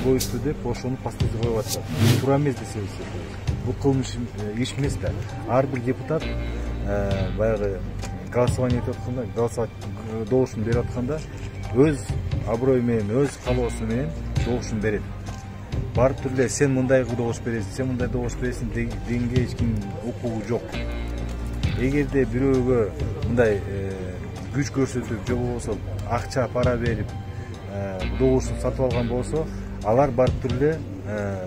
коюшту деп ошону паспорт коюп атышат. Туура эмес десебиз. Бул кылмыш иш эмес да. Ар бир депутат баягы голосование этип атканда, голосовать добушун берип атканда өз аброю менен, өз каалоосу менен добушун берет. Барып туруп эле сен мындай добуш бересиң, сен мындай добуш бересиң дегенге эч ким укугу жок. Эгерде бирөөгө мындай күч көрсөтүп, же болбосо акча пара берип добушун сатып алган болсо, алар барып туруп эле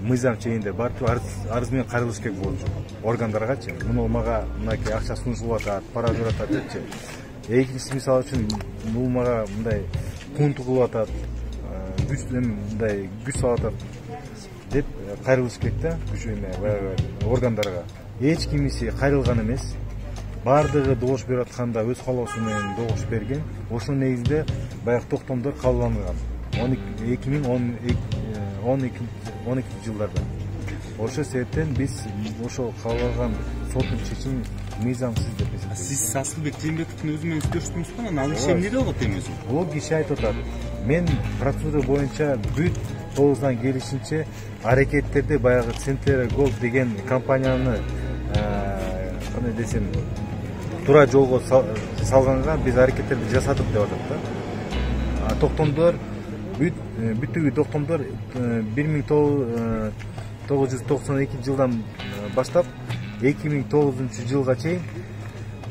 мыйзам чегинде барып туруп арыз менен кайрылыш керек болчу органдаргачы. Муну мага мынакей акча сунушуп атат, пара берип атат депчи. Экинчиси мисалы үчүн бул мага мындай кунту кылып атат, мындай күч салып атат деп кайрылыш керек да, күч баягы органдарга. Эч кимиси кайрылган эмес. Бардыгы добуш берип атканда өз каалоосу менен добуш берген. Ошонун негизинде баягы токтомдор кабылданган 2012 жылдарда. Ошол себептен биз ошол кабылган соттун чечимин мыйзамсыз деп эсептейбиз. Сиз Асылбек Жээнбековдун өзү менен сүйлөштүңүзбү? Ал киши эмне деп атат эми өзү? Ол киши айтып атат. Мен процедура боюнча бүт толугунан келишинче аракеттерди баягы Центр Голд деген компанияны кандай десем туура жолго салганга биз аракеттерди жасадык деп атат да. Токтомдор бүтүгү токтомдор 1992 жылдан баштап 2009 жылга чейин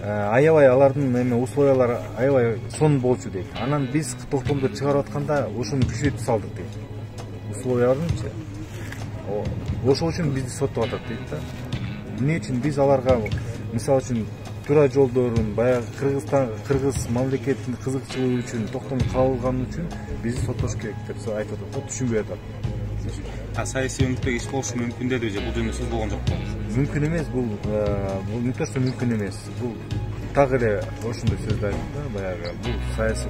аябай алардын эме условиялары аябай сонун болчу дейт. Анан биз токтомдор чыгарып атканда ошону күчөтүп салдык дейт. Условияларынчы. Ошол үчүн бизди соттоп атат дейт да. Эмне үчүн биз аларга мисалы үчүн туура жолдорун баягы кыргыз мамлекетинин кызыкчылыгы үчүн токтом кабылганы үчүн бизди соттош керек деп айтып атат. Түшүнбөй атат. Саясий өңүттөгү иш болушу мүмкүн деди же бул жөнүндө сөз болгон жокпу? Мүмкүн эмес, бул не то что мүмкүн эмес. Бул так эле ошондой сөздү айтты да, баягы бул саясий